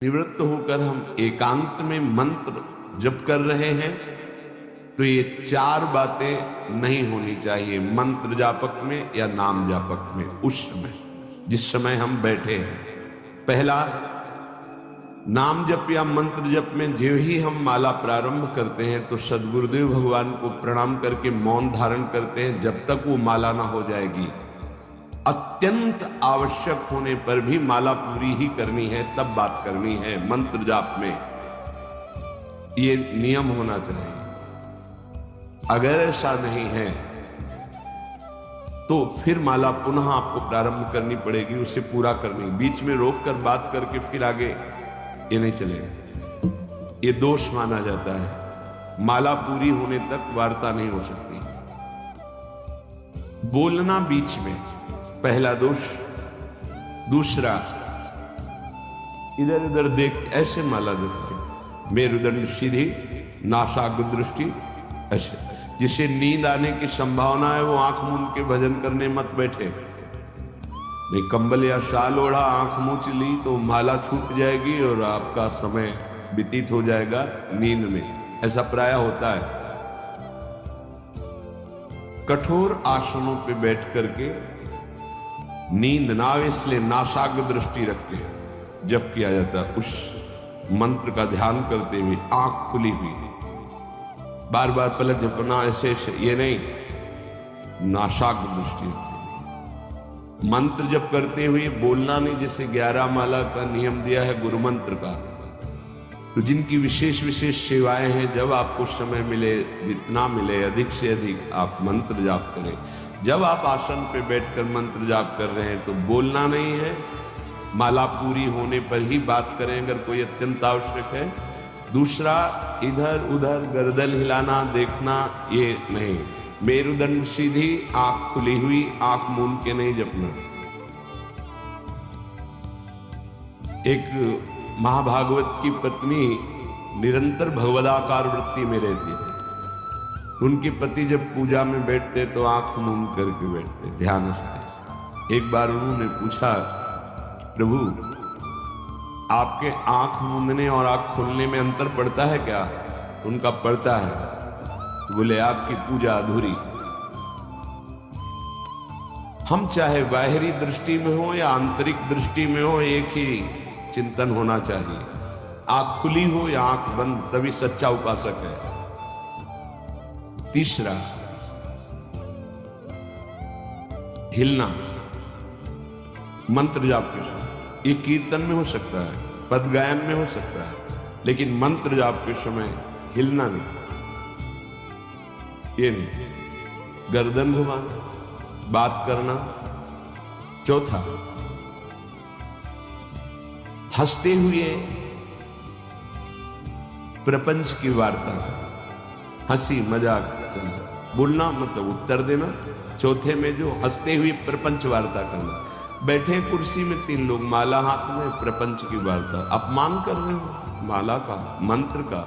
निवृत्त होकर हम एकांत में मंत्र जप कर रहे हैं तो ये चार बातें नहीं होनी चाहिए मंत्र जापक में या नाम जापक में। उस समय जिस समय हम बैठे हैं, पहला, नाम जप या मंत्र जप में जो ही हम माला प्रारंभ करते हैं तो सद्गुरुदेव भगवान को प्रणाम करके मौन धारण करते हैं जब तक वो माला ना हो जाएगी। अत्यंत आवश्यक होने पर भी माला पूरी ही करनी है, तब बात करनी है। मंत्र जाप में ये नियम होना चाहिए। अगर ऐसा नहीं है तो फिर माला पुनः आपको प्रारंभ करनी पड़ेगी, उसे पूरा करनी। बीच में रोक कर बात करके फिर आगे ये नहीं चलेगा, ये दोष माना जाता है। माला पूरी होने तक वार्ता नहीं हो सकती। बोलना बीच में पहला दोष। दूसरा, इधर उधर देख ऐसे माला जपते, मेरुदंड सीधी, नासाग्र दृष्टि ऐसे। जिसे नींद आने की संभावना है वो आंख मूंद के भजन करने मत बैठे। नहीं, कंबल या शाल ओढ़ा, आंख मूंछ ली तो माला छूट जाएगी और आपका समय व्यतीत हो जाएगा नींद में। ऐसा प्राय होता है। कठोर आसनों पे बैठ करके नींद ना आवे इसलिए नासाग्र दृष्टि रख के जप किया जाता है। उस मंत्र का ध्यान करते हुए आंख खुली हुई, बार बार पलक झपकना ऐसे ये नहीं, नासाग्र दृष्टि रखी। मंत्र जप करते हुए बोलना नहीं। जैसे 11 माला का नियम दिया है गुरु मंत्र का, तो जिनकी विशेष विशेष सेवाएं हैं, जब आपको समय मिले, जितना मिले अधिक से अधिक आप मंत्र जाप करें। जब आप आसन पे बैठकर मंत्र जाप कर रहे हैं तो बोलना नहीं है, माला पूरी होने पर ही बात करें अगर कोई अत्यंत आवश्यक है। दूसरा, इधर उधर गर्दन हिलाना, देखना ये नहीं। मेरुदंड सीधी, आंख खुली हुई, आंख मूंद के नहीं जपना। एक महाभागवत की पत्नी निरंतर भगवदाकार वृत्ति में रहती थी। उनके पति जब पूजा में बैठते तो आंख मूंद करके बैठते ध्यानस्थ। एक बार उन्होंने पूछा, प्रभु आपके आंख मूंदने और आंख खोलने में अंतर पड़ता है क्या? उनका पड़ता है। तो बोले आपकी पूजा अधूरी। हम चाहे बाहरी दृष्टि में हो या आंतरिक दृष्टि में हो, एक ही चिंतन होना चाहिए। आंख खुली हो या आंख बंद, तभी सच्चा उपासक है। तीसरा, हिलना मंत्र जाप के समय। ये कीर्तन में हो सकता है, पद गायन में हो सकता है, लेकिन मंत्र जाप के समय हिलना नहीं, ये नहीं। गर्दन घुमाना, बात करना। चौथा, हंसते हुए प्रपंच की वार्ता करना, हंसी मजाक चलना, बोलना मतलब उत्तर देना। चौथे में जो हंसते हुए प्रपंच वार्ता करना। बैठे कुर्सी में 3 लोग, माला हाथ में, प्रपंच की वार्ता। अपमान कर रहे हो माला का, मंत्र का।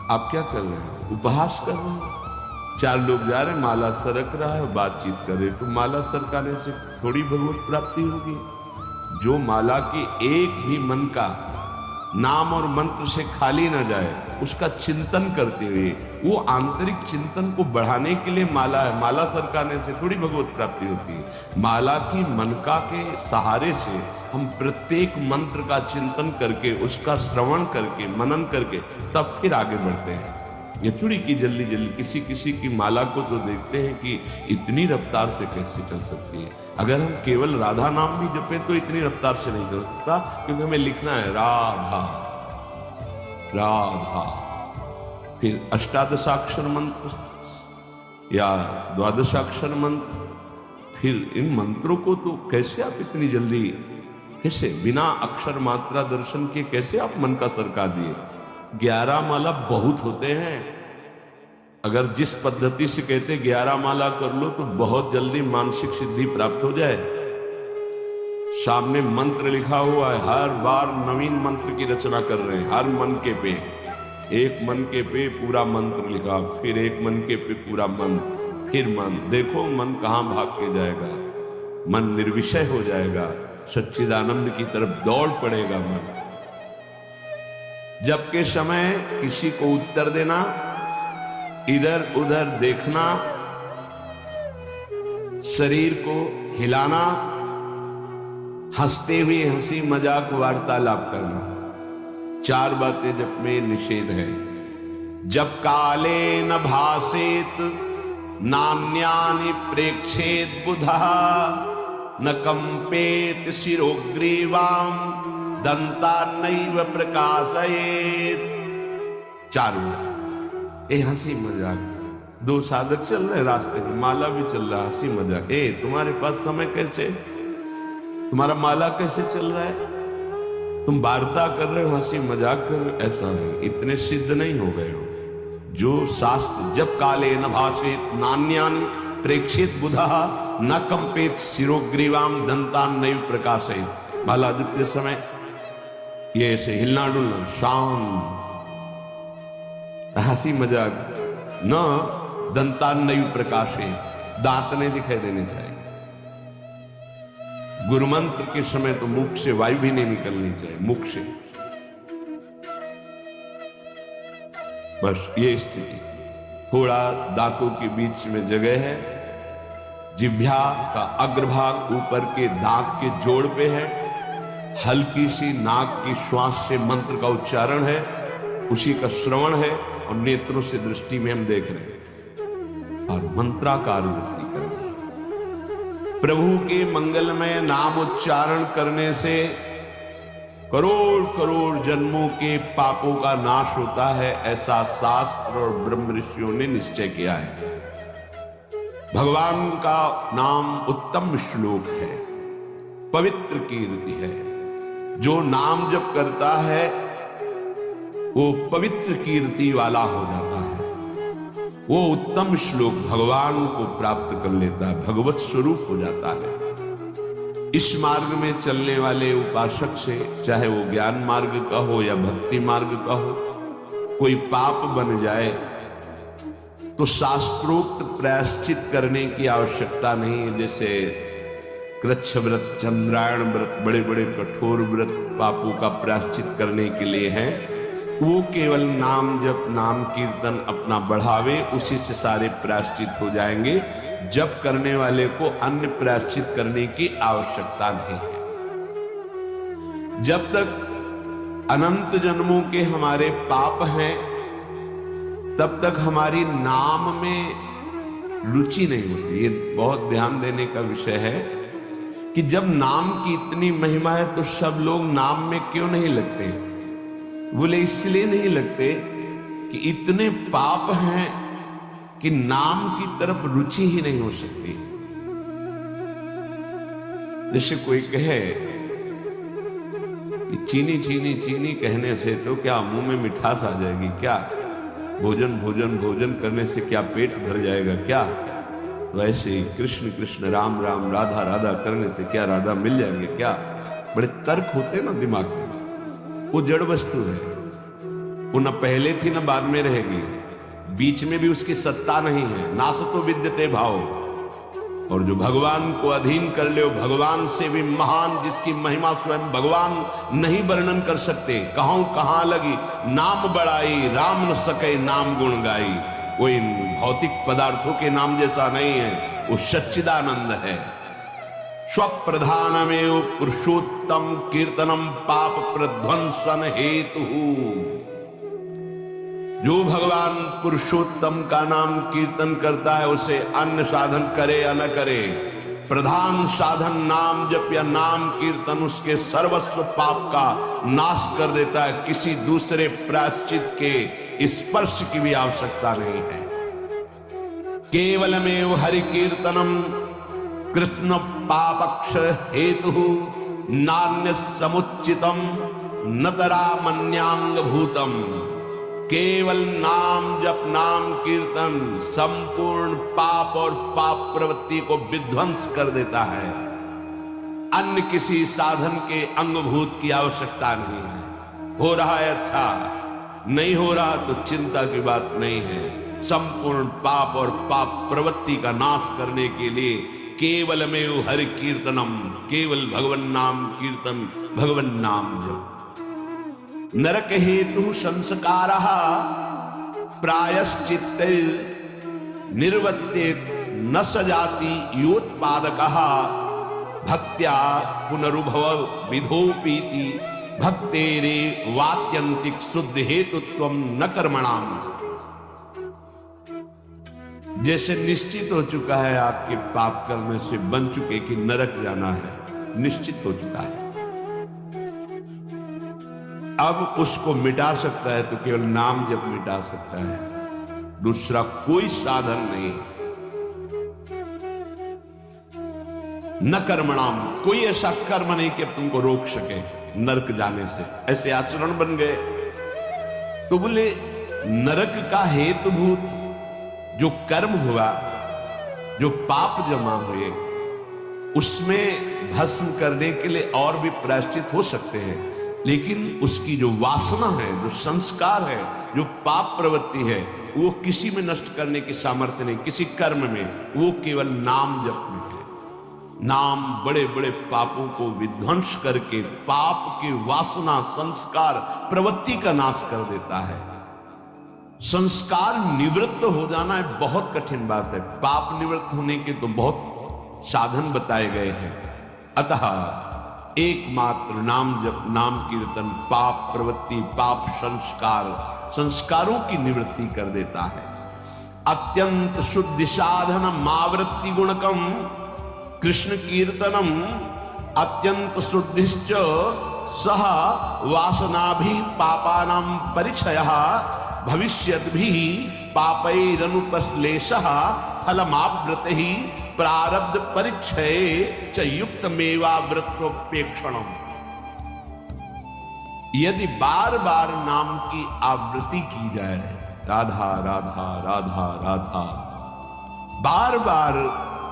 आप क्या कर रहे हैं? उपहास कर रहे हैं। 4 लोग जा रहे, माला सरक रहा है, बातचीत कर रहे। तो माला सरकाने से थोड़ी भगवत प्राप्ति होगी। जो माला की एक भी मन का नाम और मंत्र से खाली ना जाए, उसका चिंतन करते हुए, वो आंतरिक चिंतन को बढ़ाने के लिए माला है। माला सरकाने से थोड़ी भगवत प्राप्ति होती है। माला की मनका के सहारे से हम प्रत्येक मंत्र का चिंतन करके, उसका श्रवण करके, मनन करके, तब फिर आगे बढ़ते हैं। ये थोड़ी कि जल्दी जल्दी किसी किसी की माला को तो देखते हैं कि इतनी रफ्तार से कैसे चल सकती है। अगर हम केवल राधा नाम भी जपें तो इतनी रफ्तार से नहीं चल सकता, क्योंकि हमें लिखना है राधा राधा। फिर अष्टादशाक्षर मंत्र या 12 मंत्र। फिर इन मंत्रों को तो कैसे आप इतनी जल्दी, कैसे बिना अक्षर मात्रा दर्शन के कैसे आप मन का सरका दिए? 11 माला बहुत होते हैं। अगर जिस पद्धति से कहते 11 माला कर लो तो बहुत जल्दी मानसिक सिद्धि प्राप्त हो जाए। सामने मंत्र लिखा हुआ है, हर बार नवीन मंत्र की रचना कर रहे हैं। हर मन के पे, एक मन के पे पूरा मंत्र लिखा, फिर एक मन के पे पूरा मंत्र, फिर मन। देखो मन कहां भाग के जाएगा। मन निर्विषय हो जाएगा, सच्चिदानंद की तरफ दौड़ पड़ेगा मन। जब के समय किसी को उत्तर देना, इधर उधर देखना, शरीर को हिलाना, हंसते हुए हंसी मजाक वार्तालाप करना, 4 बातें जप में निषेध है। जब काले न भासेत नान्यानि प्रेक्षेत बुधा न कंपेत शिरोग्रीवाम दंता नैव प्रकाशयेत। 4 बात। ए हंसी मजाक, 2 साधक चल रहे रास्ते में, माला भी चल रहा, हंसी मजाक। ए तुम्हारे पास समय कैसे, तुम्हारा माला कैसे चल रहा है, तुम वार्ता कर रहे हो, हंसी मजाक कर रहे हो, ऐसा नहीं, इतने सिद्ध नहीं हो गए हो। जो शास्त्र जब काले न भाषेत नान्यानि प्रेक्षित बुधा न कंपेत शिरोग्रीवाम दंतान नैव प्रकाशयेत। माला जपते समय ये ऐसे हिलना डुलना, शांत, हंसी मजाक, न दंतान नैव प्रकाशयेत, दांत नहीं दिखाई देने चाहिए। गुरु मंत्र के समय तो मुख से वायु भी नहीं निकलनी चाहिए, मुख से। बस ये स्थिति, थोड़ा दांतों के बीच में जगह है, जिह्वा का अग्रभाग ऊपर के दांत के जोड़ पे है, हल्की सी नाक की श्वास से मंत्र का उच्चारण है, उसी का श्रवण है, और नेत्रों से दृष्टि में हम देख रहे हैं, और मंत्राकार वृत्ति कर रहे हैं। प्रभु के मंगलमय नाम उच्चारण करने से करोड़ करोड़ जन्मों के पापों का नाश होता है, ऐसा शास्त्र और ब्रह्म ऋषियों ने निश्चय किया है। भगवान का नाम उत्तम श्लोक है, पवित्र कीर्ति है। जो नाम जप करता है वो पवित्र कीर्ति वाला हो जाता है, वो उत्तम श्लोक भगवान को प्राप्त कर लेता है, भगवत स्वरूप हो जाता है। इस मार्ग में चलने वाले उपासक से, चाहे वो ज्ञान मार्ग का हो या भक्ति मार्ग का हो, कोई पाप बन जाए तो शास्त्रोक्त प्रायश्चित करने की आवश्यकता नहीं है। जैसे कृच्छ व्रत, चंद्रायण व्रत, बड़े बड़े कठोर व्रत पापों का प्रायश्चित करने के लिए है, वो केवल नाम जप, नाम कीर्तन अपना बढ़ावे, उसी से सारे प्रायश्चित हो जाएंगे। जप करने वाले को अन्य प्रायश्चित करने की आवश्यकता नहीं है। जब तक अनंत जन्मों के हमारे पाप हैं, तब तक हमारी नाम में रुचि नहीं होती। ये बहुत ध्यान देने का विषय है कि जब नाम की इतनी महिमा है तो सब लोग नाम में क्यों नहीं लगते? बोले इसलिए नहीं लगते कि इतने पाप हैं कि नाम की तरफ रुचि ही नहीं हो सकती। जैसे कोई कहे कि चीनी चीनी चीनी कहने से तो क्या मुंह में मिठास आ जाएगी क्या? भोजन भोजन भोजन करने से क्या पेट भर जाएगा क्या? तो ऐसे ही कृष्ण कृष्ण राम राम राधा राधा करने से क्या राधा मिल जाएंगे क्या? बड़े तर्क होते ना दिमाग में। वो जड़ वस्तु है, वो न पहले थी न बाद में रहेगी, बीच में भी उसकी सत्ता नहीं है। नासतो विद्यते भाव। और जो भगवान को अधीन कर ले, भगवान से भी महान, जिसकी महिमा स्वयं भगवान नहीं वर्णन कर सकते। कहूं कहां लगी नाम बड़ाई, राम न सके नाम गुण गाई। वो इन भौतिक पदार्थों के नाम जैसा नहीं है, वो सच्चिदानंद है। स्वप्रधानमेव पुरुषोत्तम कीर्तनम पाप प्रध्वंसन हेतु। जो भगवान पुरुषोत्तम का नाम कीर्तन करता है, उसे अन्य साधन करे या न करे, प्रधान साधन नाम जप या नाम कीर्तन उसके सर्वस्व पाप का नाश कर देता है। किसी दूसरे प्रायश्चित के स्पर्श की भी आवश्यकता नहीं है। केवलमेव हरि कीर्तनम कृष्ण पापक्ष हेतु नान्य समुचितम नतरा मन्यांग भूतम। केवल नाम जप नाम कीर्तन संपूर्ण पाप और पाप प्रवृत्ति को विध्वंस कर देता है। अन्य किसी साधन के अंगभूत की आवश्यकता नहीं है। हो रहा है अच्छा, नहीं हो रहा तो चिंता की बात नहीं है। संपूर्ण पाप और पाप प्रवृत्ति का नाश करने के लिए केवलमेव हरि कीर्तनम, केवल भगवन नाम कीर्तन, भगवन नाम जप। नरक हेतु संस्कारः प्रायश्चित्ते निर्वर्ते न सजाति योत्पादकः भक्त्या पुनरुभव विधोपीति भक्तेरे वात्यंतिक शुद्ध हेतुत्वम न कर्मणाम। जैसे निश्चित हो चुका है आपके पाप करने से, बन चुके कि नरक जाना है, निश्चित हो चुका है, अब उसको मिटा सकता है तो केवल नाम जप मिटा सकता है, दूसरा कोई साधन नहीं। न कर्मणाम, कोई ऐसा कर्म नहीं कि तुमको रोक सके नरक जाने से। ऐसे आचरण बन गए तो बोले नरक का हेतुभूत जो कर्म हुआ, जो पाप जमा हुए, उसमें भस्म करने के लिए और भी प्रायश्चित हो सकते हैं, लेकिन उसकी जो वासना है, जो संस्कार है, जो पाप प्रवृत्ति है, वो किसी में नष्ट करने की सामर्थ्य नहीं, किसी कर्म में, वो केवल नाम जप में है। नाम बड़े बड़े पापों को विध्वंस करके पाप की वासना, संस्कार, प्रवृत्ति का नाश कर देता है। संस्कार निवृत्त हो जाना एक बहुत कठिन बात है, पाप निवृत्त होने के तो बहुत साधन बताए गए हैं। अतः एकमात्र नाम जप, नाम कीर्तन पाप प्रवृत्ति, पाप संस्कार, संस्कारों की निवृत्ति कर देता है। अत्यंत शुद्धि साधन मावृत्ति गुणकम कृष्ण कीर्तनम अत्यंत शुद्धिश्च सह वासनाभि पापानां परिचयः भविष्यद्भि पापैरनुपश्लेषः फलमावृतिः प्रारब्ध परिचये च युक्तमेवावृत्तोपेक्षणम्। यदि बार बार नाम की आवृत्ति की जाए, राधा राधा राधा राधा, बार बार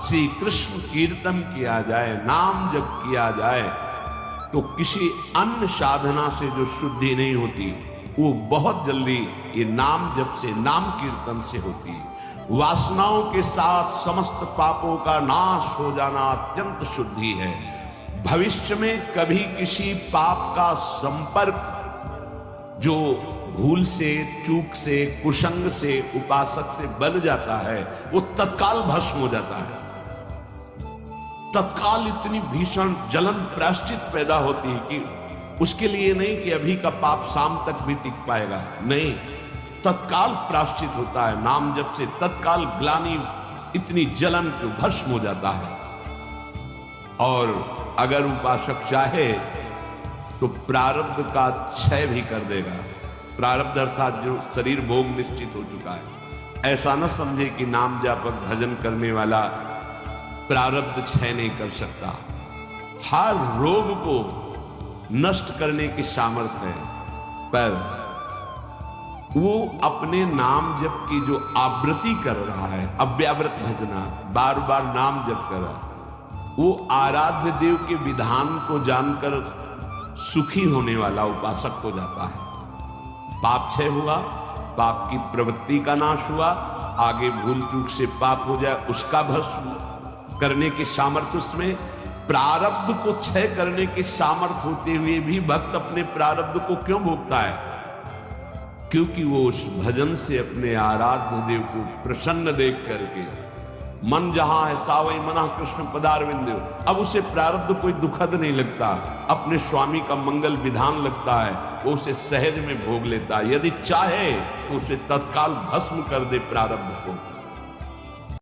श्री कृष्ण कीर्तन किया जाए, नाम जप किया जाए, तो किसी अन्य साधना से जो शुद्धि नहीं होती, वो बहुत जल्दी ये नाम जप से, नाम कीर्तन से होती है। वासनाओं के साथ समस्त पापों का नाश हो जाना अत्यंत शुद्धि है। भविष्य में कभी किसी पाप का संपर्क जो भूल से, चूक से, कुसंग से, उपासक से बन जाता है, वो तत्काल भस्म हो जाता है। तत्काल इतनी भीषण जलन प्रायश्चित पैदा होती है कि उसके लिए नहीं कि अभी का पाप शाम तक भी टिक पाएगा, नहीं, तत्काल प्रायश्चित होता है। नाम जप से तत्काल ग्लानि, इतनी जलन जो भस्म हो जाता है। और अगर उपासक चाहे तो प्रारब्ध का क्षय भी कर देगा। प्रारब्ध अर्थात जो शरीर भोग निश्चित हो चुका है, ऐसा न समझे कि नाम जापक भजन करने वाला प्रारब्ध क्षय नहीं कर सकता। हर रोग को नष्ट करने की सामर्थ्य है, पर वो अपने नाम जप की जो आवृत्ति कर रहा है, अव्यावृत भजना, बार बार नाम जप कर रहा है, वो आराध्य देव के विधान को जानकर सुखी होने वाला उपासक हो जाता है। पाप क्षय हुआ, पाप की प्रवृत्ति का नाश हुआ, आगे भूल चूक से पाप हो जाए उसका भस्म करने की सामर्थ्य उसमें, प्रारब्ध को क्षय करने की सामर्थ्य होते हुए भी भक्त अपने प्रारब्ध को क्यों भोगता है? क्योंकि वो उस भजन से अपने आराध्य देव को प्रसन्न देख करके, मन जहां है सावई मना कृष्ण पदारविंद, अब उसे प्रारब्ध कोई दुखद नहीं लगता, अपने स्वामी का मंगल विधान लगता है, वो उसे सहज में भोग लेता है। यदि चाहे तो उसे तत्काल भस्म कर दे प्रारब्ध को।